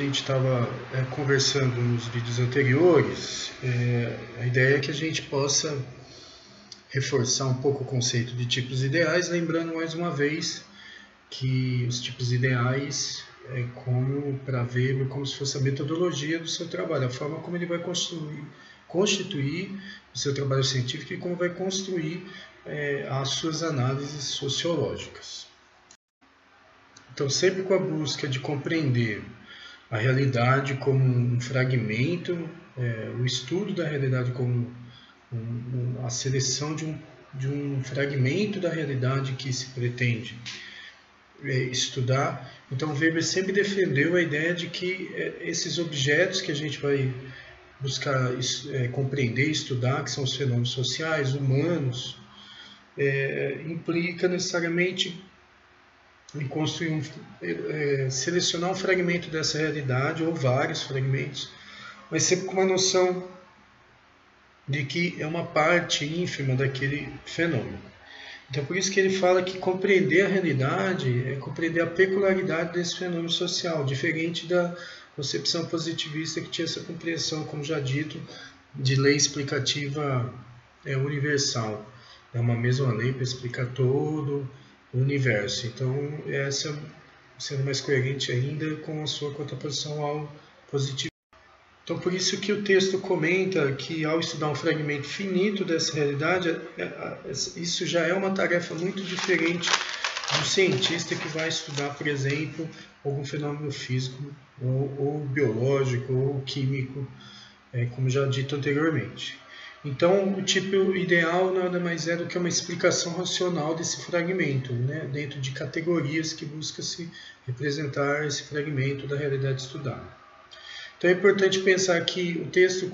A gente estava conversando nos vídeos anteriores, a ideia é que a gente possa reforçar um pouco o conceito de tipos ideais, lembrando mais uma vez que os tipos ideais é como para ver como se fosse a metodologia do seu trabalho, a forma como ele vai constituir o seu trabalho científico e como vai construir as suas análises sociológicas. Então, sempre com a busca de compreender a realidade como um fragmento, o estudo da realidade como a seleção de um fragmento da realidade que se pretende estudar. Então, Weber sempre defendeu a ideia de que esses objetos que a gente vai buscar compreender e estudar, que são os fenômenos sociais, humanos, implica necessariamente em construir selecionar um fragmento dessa realidade, ou vários fragmentos, mas sempre com uma noção de que é uma parte ínfima daquele fenômeno. Então, por isso que ele fala que compreender a realidade é compreender a peculiaridade desse fenômeno social, diferente da concepção positivista que tinha essa compreensão, como já dito, de lei explicativa universal. É uma mesma lei para explicar todo o universo. Então, essa sendo mais coerente ainda com a sua contraposição ao positivismo. Então, por isso que o texto comenta que, ao estudar um fragmento finito dessa realidade, isso já é uma tarefa muito diferente do cientista que vai estudar, por exemplo, algum fenômeno físico, ou biológico, ou químico, como já dito anteriormente. Então, o tipo ideal nada mais é do que uma explicação racional desse fragmento, dentro de categorias que busca-se representar esse fragmento da realidade estudada. Então é importante pensar que o texto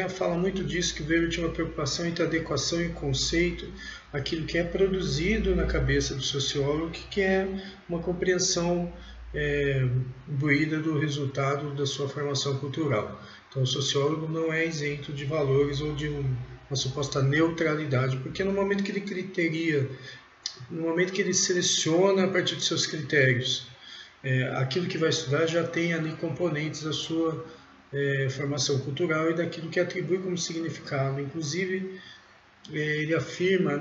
fala muito disso, que o Weber tinha uma preocupação entre adequação e conceito, aquilo que é produzido na cabeça do sociólogo, que é uma compreensão imbuída do resultado da sua formação cultural. Então o sociólogo não é isento de valores ou de uma suposta neutralidade, porque no momento que ele no momento que ele seleciona a partir de seus critérios, aquilo que vai estudar já tem ali componentes da sua formação cultural e daquilo que atribui como significado. Inclusive, ele afirma,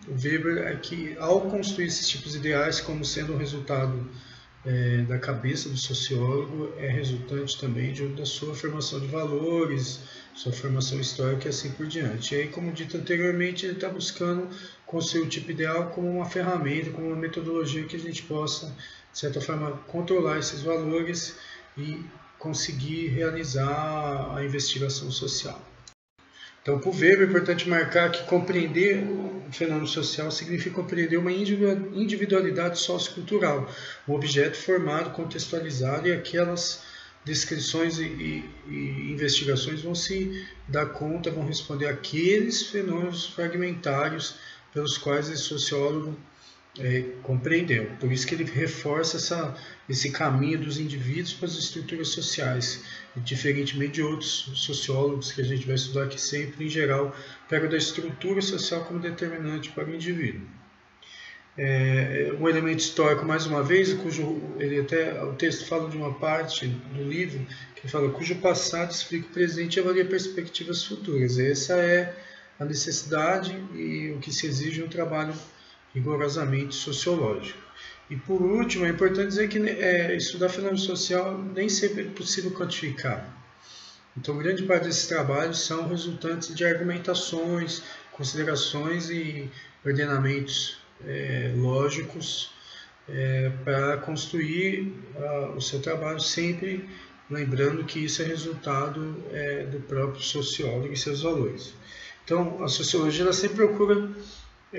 o Weber, que ao construir esses tipos ideais como sendo um resultado da cabeça do sociólogo, é resultante também da sua formação de valores, sua formação histórica e assim por diante. E aí, como dito anteriormente, ele está buscando construir o tipo ideal como uma ferramenta, como uma metodologia que a gente possa, de certa forma, controlar esses valores e conseguir realizar a investigação social. Então, para o Weber, é importante marcar que compreender o fenômeno social significa compreender uma individualidade sociocultural, um objeto formado, contextualizado, e aquelas descrições e investigações vão se dar conta, vão responder àqueles fenômenos fragmentários pelos quais esse sociólogo compreendeu. Por isso que ele reforça esse caminho dos indivíduos para as estruturas sociais, diferentemente de outros sociólogos que a gente vai estudar aqui sempre, em geral, pega da estrutura social como determinante para o indivíduo. Um elemento histórico, mais uma vez, o texto fala de uma parte do livro que fala cujo passado explica o presente e avalia perspectivas futuras. Essa é a necessidade e o que se exige no trabalho rigorosamente sociológico. E por último, é importante dizer que estudar fenômeno social nem sempre é possível quantificar. Então, grande parte desses trabalhos são resultantes de argumentações, considerações e ordenamentos lógicos para construir o seu trabalho, sempre lembrando que isso é resultado do próprio sociólogo e seus valores. Então, a sociologia ela sempre procura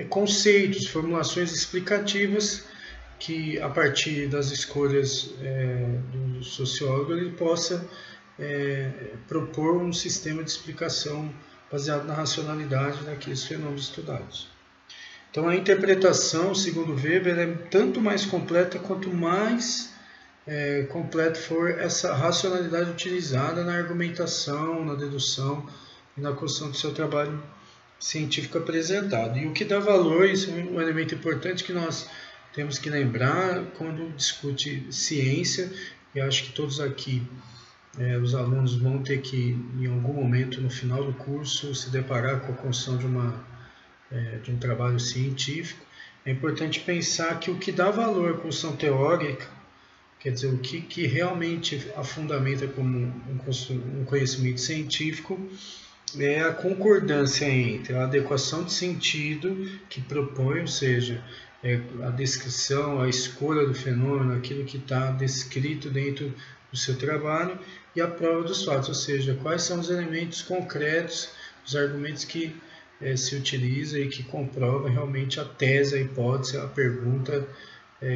conceitos, formulações explicativas que, a partir das escolhas do sociólogo, ele possa propor um sistema de explicação baseado na racionalidade daqueles fenômenos estudados. Então, a interpretação, segundo Weber, é tanto mais completa quanto mais completa for essa racionalidade utilizada na argumentação, na dedução e na construção do seu trabalho científico apresentado. E o que dá valor, isso é um elemento importante que nós temos que lembrar quando discute ciência, e acho que todos aqui, os alunos vão ter que, em algum momento no final do curso, se deparar com a construção de um trabalho científico. É importante pensar que o que dá valor à construção teórica, quer dizer, o que realmente a fundamenta como um conhecimento científico, é a concordância entre a adequação de sentido que propõe, ou seja, a descrição, a escolha do fenômeno, aquilo que está descrito dentro do seu trabalho, e a prova dos fatos, ou seja, quais são os elementos concretos, os argumentos que se utiliza e que comprova realmente a tese, a hipótese, a pergunta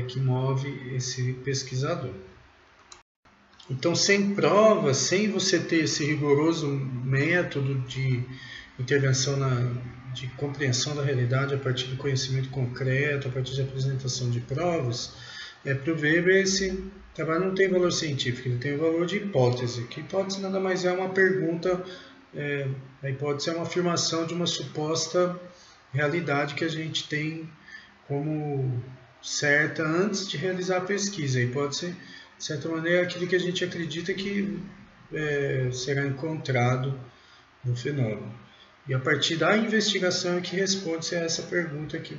que move esse pesquisador. Então, sem prova, sem você ter esse rigoroso método de intervenção, de compreensão da realidade a partir do conhecimento concreto, a partir de apresentação de provas, para o Weber esse trabalho não tem valor científico, ele tem o valor de hipótese. Que hipótese nada mais é uma pergunta, a hipótese é uma afirmação de uma suposta realidade que a gente tem como certa antes de realizar a pesquisa. A hipótese, de certa maneira, é aquilo que a gente acredita que será encontrado no fenômeno. E a partir da investigação é que responde-se a essa pergunta que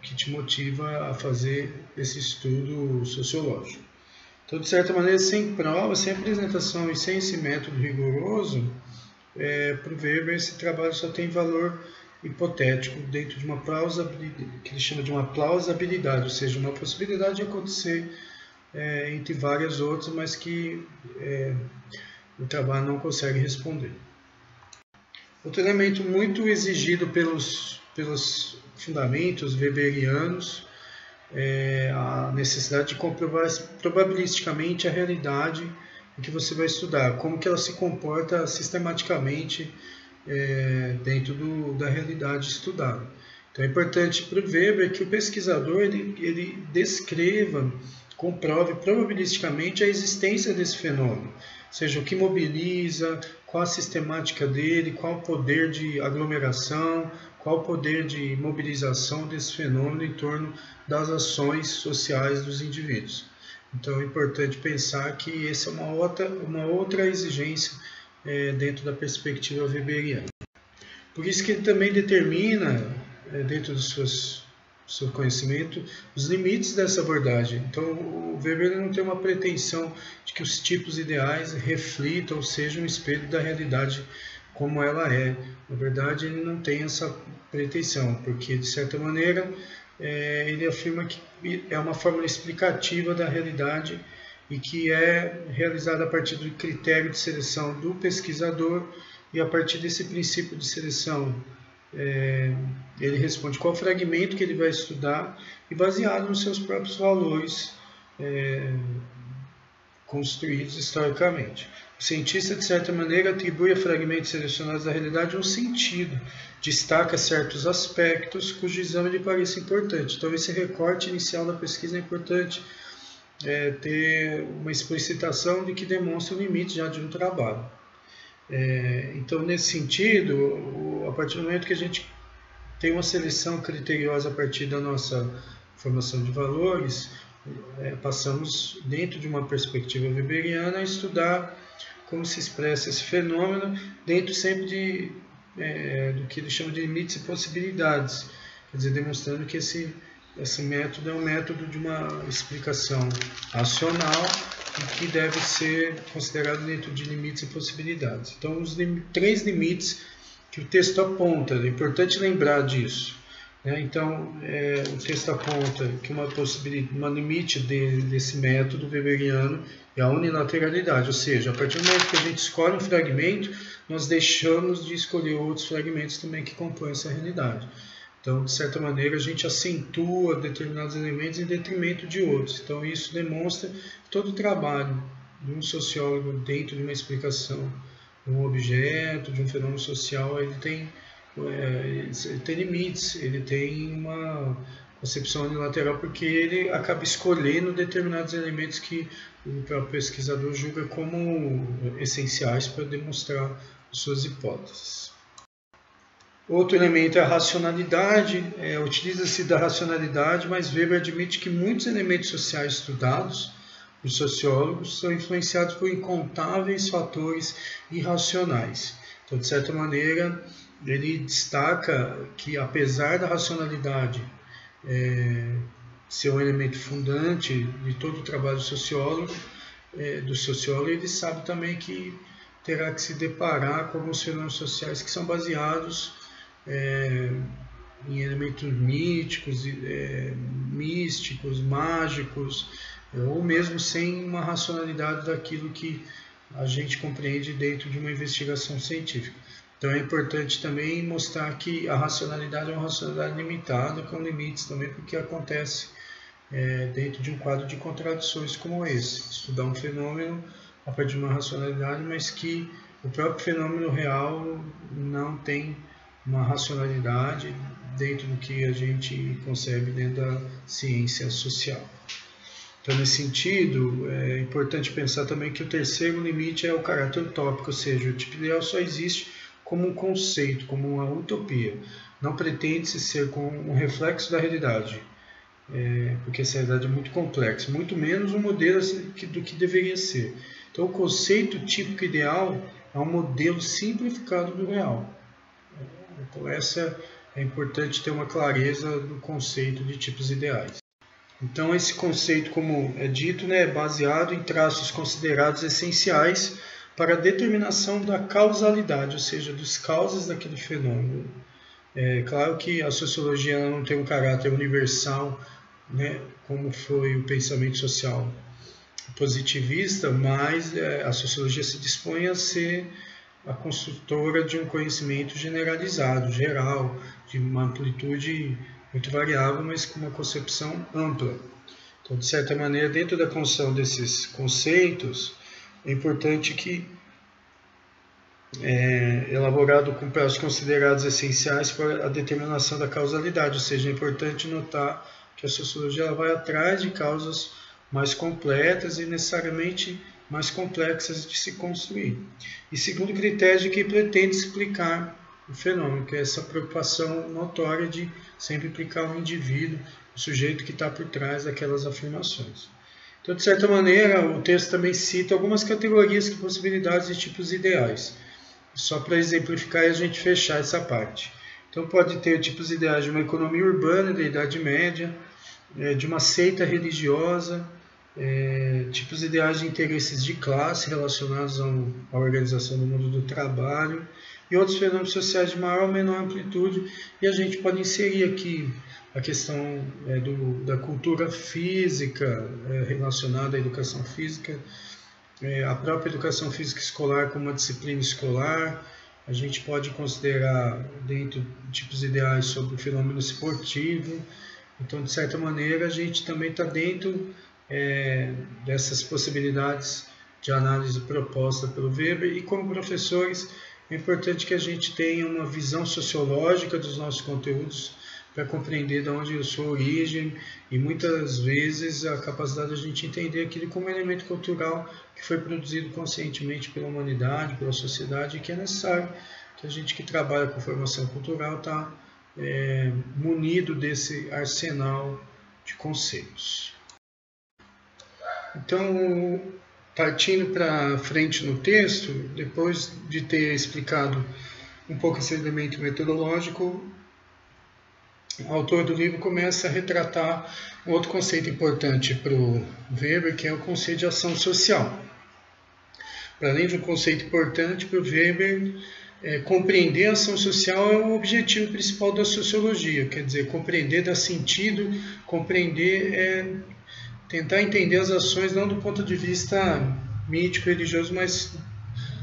que te motiva a fazer esse estudo sociológico. Então, de certa maneira, sem prova, sem apresentação e sem esse método rigoroso, para o Weber esse trabalho só tem valor hipotético dentro de uma plausibilidade, que ele chama de uma plausibilidade, ou seja, uma possibilidade de acontecer entre várias outras, mas que o trabalho não consegue responder. Outro elemento muito exigido pelos fundamentos weberianos é a necessidade de comprovar probabilisticamente a realidade em que você vai estudar, como que ela se comporta sistematicamente dentro da realidade estudada. Então é importante para o Weber que o pesquisador ele descreva, comprove probabilisticamente a existência desse fenômeno, ou seja, o que mobiliza, qual a sistemática dele, qual o poder de aglomeração, qual o poder de mobilização desse fenômeno em torno das ações sociais dos indivíduos. Então é importante pensar que essa é uma outra exigência dentro da perspectiva weberiana. Por isso que ele também determina, dentro do seu conhecimento, os limites dessa abordagem. Então o Weber não tem uma pretensão de que os tipos ideais reflitam ou sejam um espelho da realidade como ela é. Na verdade, ele não tem essa pretensão, porque de certa maneira ele afirma que é uma fórmula explicativa da realidade e que é realizada a partir do critério de seleção do pesquisador, e a partir desse princípio de seleção ele responde qual fragmento que ele vai estudar e baseado nos seus próprios valores construídos historicamente. O cientista, de certa maneira, atribui a fragmentos selecionados da realidade um sentido, destaca certos aspectos cujo exame lhe parece importante. Então, esse recorte inicial da pesquisa é importante ter uma explicitação de que demonstra o limite já de um trabalho. Então, nesse sentido, a partir do momento que a gente tem uma seleção criteriosa a partir da nossa formação de valores, passamos, dentro de uma perspectiva weberiana, a estudar como se expressa esse fenômeno dentro sempre do que ele chama de limites e possibilidades, quer dizer, demonstrando que esse método é um método de uma explicação racional e que deve ser considerado dentro de limites e possibilidades. Então, os três limites que o texto aponta, é importante lembrar disso. Então, o texto aponta que uma limite desse método weberiano é a unilateralidade, ou seja, a partir do momento que a gente escolhe um fragmento, nós deixamos de escolher outros fragmentos também que compõem essa realidade. Então, de certa maneira, a gente acentua determinados elementos em detrimento de outros. Então, isso demonstra que todo o trabalho de um sociólogo dentro de uma explicação de um objeto, de um fenômeno social, ele tem limites, ele tem uma concepção unilateral, porque ele acaba escolhendo determinados elementos que o próprio pesquisador julga como essenciais para demonstrar suas hipóteses. Outro elemento é a racionalidade, utiliza-se da racionalidade, mas Weber admite que muitos elementos sociais estudados os sociólogos são influenciados por incontáveis fatores irracionais. Então, de certa maneira, ele destaca que, apesar da racionalidade ser um elemento fundante de todo o trabalho do sociólogo, ele sabe também que terá que se deparar com alguns fenômenos sociais que são baseados em elementos místicos, mágicos, ou mesmo sem uma racionalidade daquilo que a gente compreende dentro de uma investigação científica. Então é importante também mostrar que a racionalidade é uma racionalidade limitada, com limites também, porque acontece dentro de um quadro de contradições como esse. Estudar um fenômeno a partir de uma racionalidade, mas que o próprio fenômeno real não tem uma racionalidade dentro do que a gente concebe dentro da ciência social. Então, nesse sentido, é importante pensar também que o terceiro limite é o caráter utópico, ou seja, o tipo ideal só existe como um conceito, como uma utopia. Não pretende-se ser como um reflexo da realidade, porque essa realidade é muito complexa, muito menos um modelo do que deveria ser. Então, o conceito típico ideal é um modelo simplificado do real. Então, é importante ter uma clareza do conceito de tipos ideais. Então, esse conceito, como é dito, é baseado em traços considerados essenciais para a determinação da causalidade, ou seja, dos causas daquele fenômeno. É claro que a sociologia não tem um caráter universal, como foi o pensamento social positivista, mas a sociologia se dispõe a ser a construtora de um conhecimento generalizado, geral, de uma amplitude muito variável, mas com uma concepção ampla. Então, de certa maneira, dentro da construção desses conceitos, é importante que elaborado com prazos considerados essenciais para a determinação da causalidade, ou seja, é importante notar que a sociologia vai atrás de causas mais completas e necessariamente mais complexas de se construir. E segundo critério de que pretende explicar o fenômeno, que é essa preocupação notória de sempre implicar o indivíduo, o sujeito que está por trás daquelas afirmações. Então, de certa maneira, o texto também cita algumas categorias e possibilidades de tipos ideais, só para exemplificar e a gente fechar essa parte. Então, pode ter tipos ideais de uma economia urbana da Idade Média, de uma seita religiosa, tipos ideais de interesses de classe relacionados à organização do mundo do trabalho e outros fenômenos sociais de maior ou menor amplitude, e a gente pode inserir aqui a questão da cultura física relacionada à educação física, a própria educação física escolar como uma disciplina escolar. A gente pode considerar dentro de tipos ideais sobre o fenômeno esportivo. Então, de certa maneira, a gente também está dentro dessas possibilidades de análise proposta pelo Weber, e como professores é importante que a gente tenha uma visão sociológica dos nossos conteúdos para compreender de onde a sua origem e muitas vezes a capacidade de a gente entender aquilo como elemento cultural que foi produzido conscientemente pela humanidade, pela sociedade, e que é necessário que a gente que trabalha com formação cultural está munido desse arsenal de conceitos. Então, partindo para frente no texto, depois de ter explicado um pouco esse elemento metodológico, o autor do livro começa a retratar um outro conceito importante para o Weber, que é o conceito de ação social. Para além de um conceito importante para o Weber, compreender a ação social é o objetivo principal da sociologia, quer dizer, compreender dá sentido, compreender tentar entender as ações não do ponto de vista mítico, religioso, mas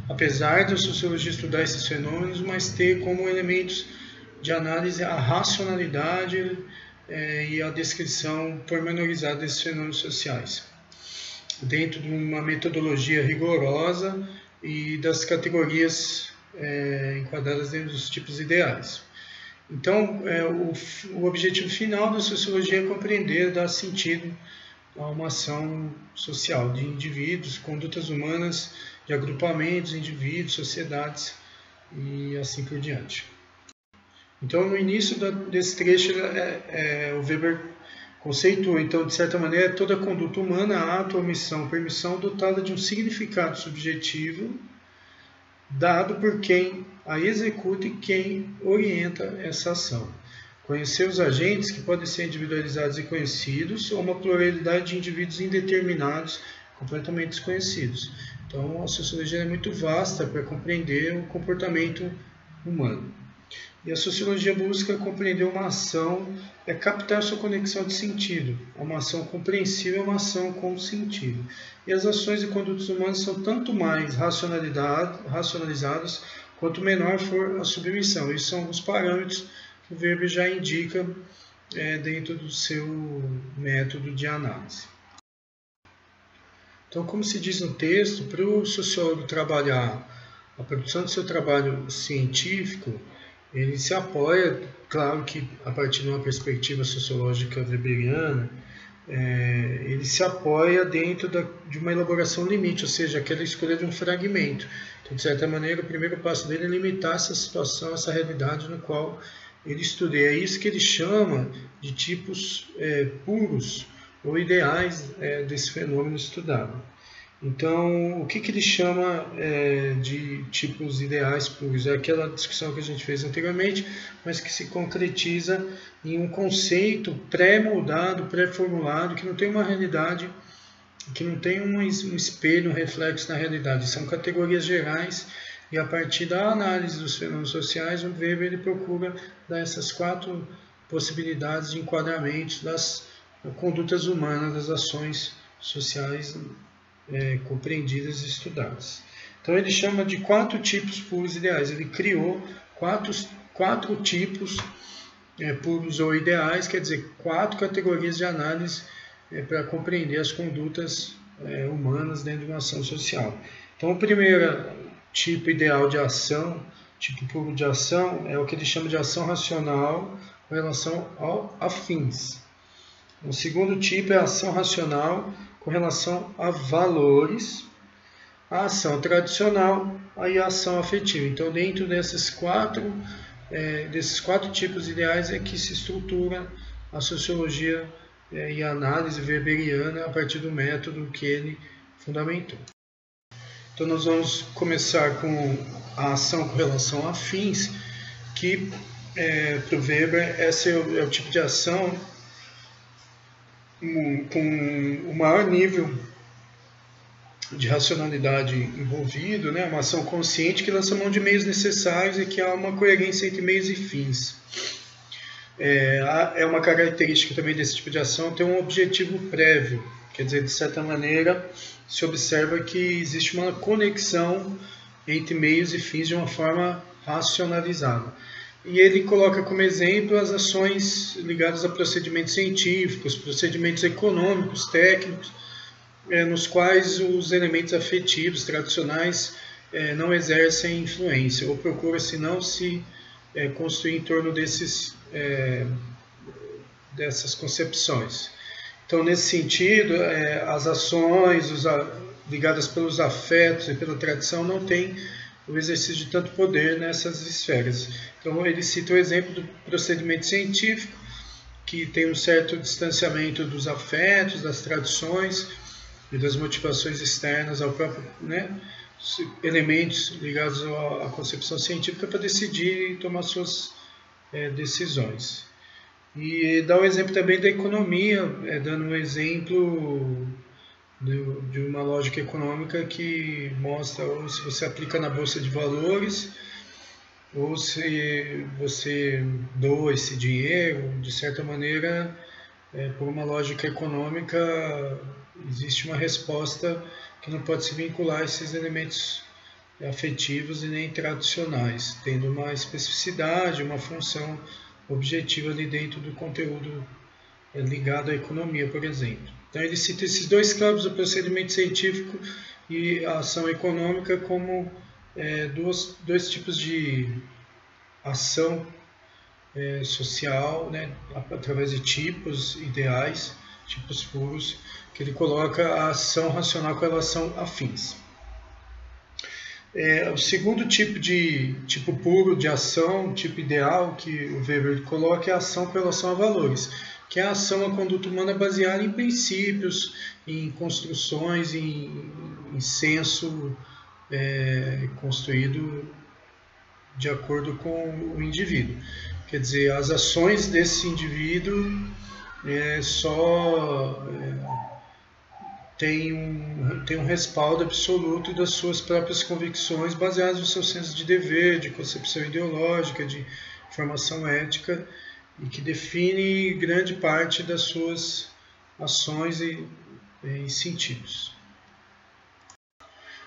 apesar da sociologia estudar esses fenômenos, mas ter como elementos de análise a racionalidade e a descrição pormenorizada desses fenômenos sociais, dentro de uma metodologia rigorosa e das categorias enquadradas dentro dos tipos ideais. Então, o objetivo final da sociologia é compreender, dar sentido a uma ação social de indivíduos, condutas humanas, de agrupamentos, indivíduos, sociedades e assim por diante. Então, no início desse trecho, o Weber Conceitua, então, de certa maneira, toda conduta humana, ato, omissão, permissão, dotada de um significado subjetivo, dado por quem a executa e quem orienta essa ação. Conhecer os agentes, que podem ser individualizados e conhecidos, ou uma pluralidade de indivíduos indeterminados, completamente desconhecidos. Então, a sociologia é muito vasta para compreender o comportamento humano. E a sociologia busca compreender uma ação, captar sua conexão de sentido. Uma ação compreensível é uma ação com sentido. E as ações e condutas humanas são tanto mais racionalizadas, quanto menor for a submissão. Esses são os parâmetros que o Weber já indica dentro do seu método de análise. Então, como se diz no texto, para o sociólogo trabalhar a produção do seu trabalho científico, ele se apoia, claro que a partir de uma perspectiva sociológica weberiana, ele se apoia dentro de uma elaboração limite, ou seja, aquela escolha de um fragmento. Então, de certa maneira, o primeiro passo dele é limitar essa situação, essa realidade no qual ele estuda. E é isso que ele chama de tipos puros ou ideais desse fenômeno estudado. Então, o que ele chama de tipos ideais puros? É aquela discussão que a gente fez anteriormente, mas que se concretiza em um conceito pré-moldado, pré-formulado, que não tem uma realidade, que não tem um espelho, um reflexo na realidade. São categorias gerais e, a partir da análise dos fenômenos sociais, o Weber ele procura dar essas 4 possibilidades de enquadramento das condutas humanas, das ações sociais compreendidas e estudadas. Então ele chama de 4 tipos puros ideais. Ele criou 4 tipos puros ou ideais, quer dizer, 4 categorias de análise para compreender as condutas humanas dentro de uma ação social. Então o primeiro tipo ideal de ação, tipo puro de ação, é o que ele chama de ação racional com relação a fins. O segundo tipo é a ação racional com relação a valores, a ação tradicional e a ação afetiva. Então, dentro desses 4 tipos ideais é que se estrutura a sociologia e a análise weberiana a partir do método que ele fundamentou. Então, nós vamos começar com a ação com relação a fins, que para o Weber esse é o tipo de ação com o maior nível de racionalidade envolvido, né? Uma ação consciente que lança mão de meios necessários e que há uma coerência entre meios e fins. É uma característica também desse tipo de ação ter um objetivo prévio, quer dizer, de certa maneira, se observa que existe uma conexão entre meios e fins de uma forma racionalizada. E ele coloca como exemplo as ações ligadas a procedimentos científicos, procedimentos econômicos, técnicos, nos quais os elementos afetivos tradicionais não exercem influência, ou procura-se não se construir em torno dessas concepções. Então, nesse sentido, as ações ligadas pelos afetos e pela tradição não têm o exercício de tanto poder nessas esferas. Então, ele cita o exemplo do procedimento científico, que tem um certo distanciamento dos afetos, das tradições e das motivações externas ao próprio, elementos ligados à concepção científica para decidir e tomar suas decisões. E dá o exemplo também da economia, dando um exemplo de uma lógica econômica que mostra ou se você aplica na bolsa de valores ou se você doa esse dinheiro, de certa maneira, por uma lógica econômica, existe uma resposta que não pode se vincular a esses elementos afetivos e nem tradicionais, tendo uma especificidade, uma função objetiva ali dentro do conteúdo ligado à economia, por exemplo. Então ele cita esses 2 campos, o procedimento científico e a ação econômica, como dois tipos de ação social, através de tipos ideais, tipos puros, que ele coloca a ação racional com relação a fins. O segundo tipo puro de ação, tipo ideal, que o Weber coloca é a ação com relação a valores, que é a ação, a conduta humana baseada em princípios, em construções, em senso construído de acordo com o indivíduo. Quer dizer, as ações desse indivíduo tem um respaldo absoluto das suas próprias convicções, baseadas no seu senso de dever, de concepção ideológica, de formação ética, e que define grande parte das suas ações e sentidos.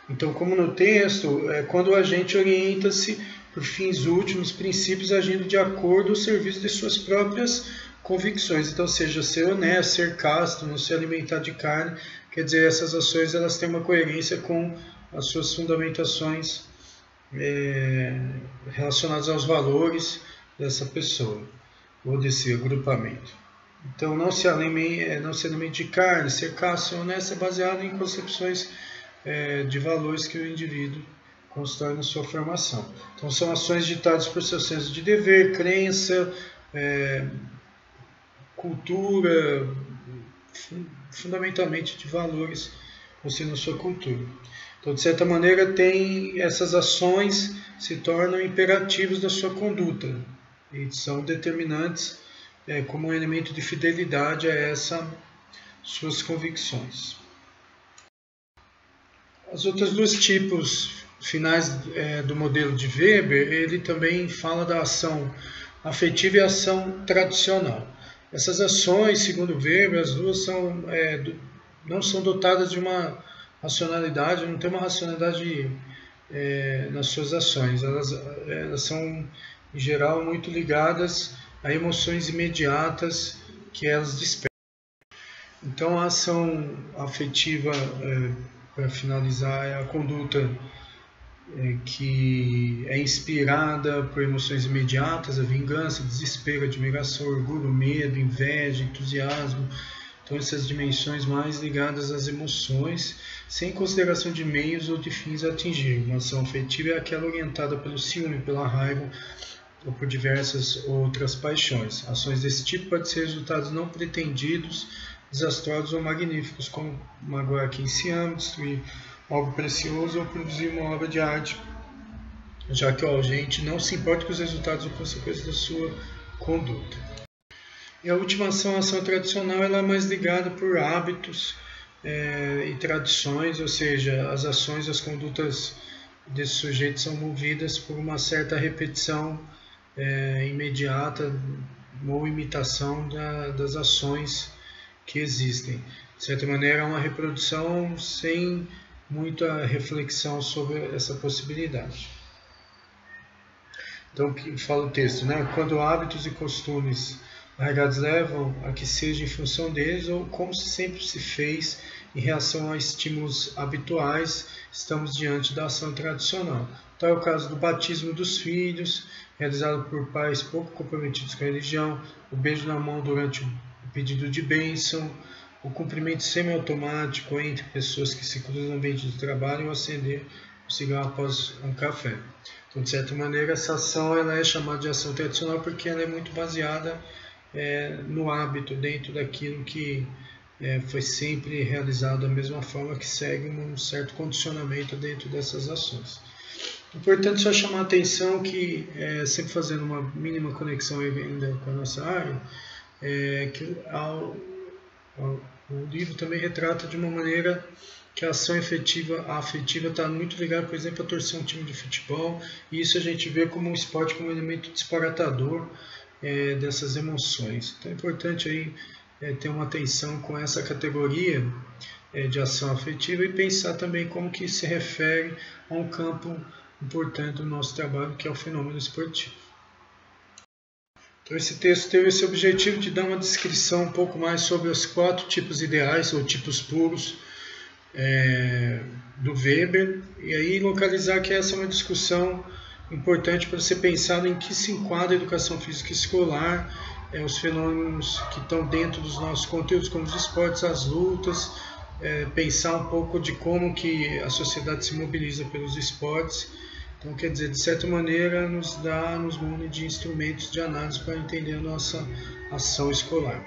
Então, como no texto, quando o agente orienta-se por fins últimos, princípios, agindo de acordo ao serviço de suas próprias convicções. Então, seja ser honesto, ser casto, não se alimentar de carne. Quer dizer, essas ações elas têm uma coerência com as suas fundamentações relacionadas aos valores dessa pessoa ou desse agrupamento. Então, não se alimente de carne, ser casto, ser honesto é baseado em concepções de valores que o indivíduo constrói na sua formação. Então, são ações ditadas por seu senso de dever, crença, cultura, fundamentalmente de valores considerando sua cultura. Então, de certa maneira, essas ações se tornam imperativos da sua conduta e são determinantes como um elemento de fidelidade a essas suas convicções. Os outros dois tipos finais do modelo de Weber, ele também fala da ação afetiva e a ação tradicional. Essas ações, segundo Weber, as duas não são dotadas de uma racionalidade, não tem uma racionalidade nas suas ações. Elas são, em geral, muito ligadas a emoções imediatas que elas despertam. Então, a ação afetiva, para finalizar, é a conduta que é inspirada por emoções imediatas, a vingança, desespero, admiração, orgulho, medo, inveja, entusiasmo. Então, essas dimensões mais ligadas às emoções, sem consideração de meios ou de fins a atingir. Uma ação afetiva é aquela orientada pelo ciúme, pela raiva ou por diversas outras paixões. Ações desse tipo podem ser resultados não pretendidos, desastrosos ou magníficos, como magoar quem se ama, destruir algo precioso ou produzir uma obra de arte, já que o agente não se importa com os resultados ou consequências da sua conduta. E a última ação, a ação tradicional, ela é mais ligada por hábitos e tradições, ou seja, as ações, as condutas desse sujeito são movidas por uma certa repetição imediata ou imitação das ações que existem. De certa maneira, é uma reprodução sem muita reflexão sobre essa possibilidade. Então, que fala o texto, né? Quando hábitos e costumes arraigados levam a que seja em função deles ou como sempre se fez em reação a estímulos habituais, estamos diante da ação tradicional. Tal é o caso do batismo dos filhos, realizado por pais pouco comprometidos com a religião, o beijo na mão durante o pedido de bênção, o cumprimento semiautomático entre pessoas que se cruzam no ambiente de trabalho ou acender o cigarro após um café. Então, de certa maneira, essa ação ela é chamada de ação tradicional porque ela é muito baseada no hábito, dentro daquilo que foi sempre realizado da mesma forma, que segue um certo condicionamento dentro dessas ações. Importante só chamar a atenção que, sempre fazendo uma mínima conexão ainda com a nossa área, que o livro também retrata de uma maneira que a ação afetiva está muito ligada, por exemplo, a torcer um time de futebol, e isso a gente vê como um esporte, como um elemento disparatador dessas emoções. Então é importante aí ter uma atenção com essa categoria de ação afetiva e pensar também como que se refere a um campo importante do nosso trabalho, que é o fenômeno esportivo. Então esse texto teve esse objetivo de dar uma descrição um pouco mais sobre os 4 tipos ideais ou tipos puros do Weber, e aí localizar que essa é uma discussão importante para ser pensado em que se enquadra a educação física escolar, os fenômenos que estão dentro dos nossos conteúdos, como os esportes, as lutas, pensar um pouco de como que a sociedade se mobiliza pelos esportes. Então, quer dizer, de certa maneira, nos une de instrumentos de análise para entender a nossa ação escolar.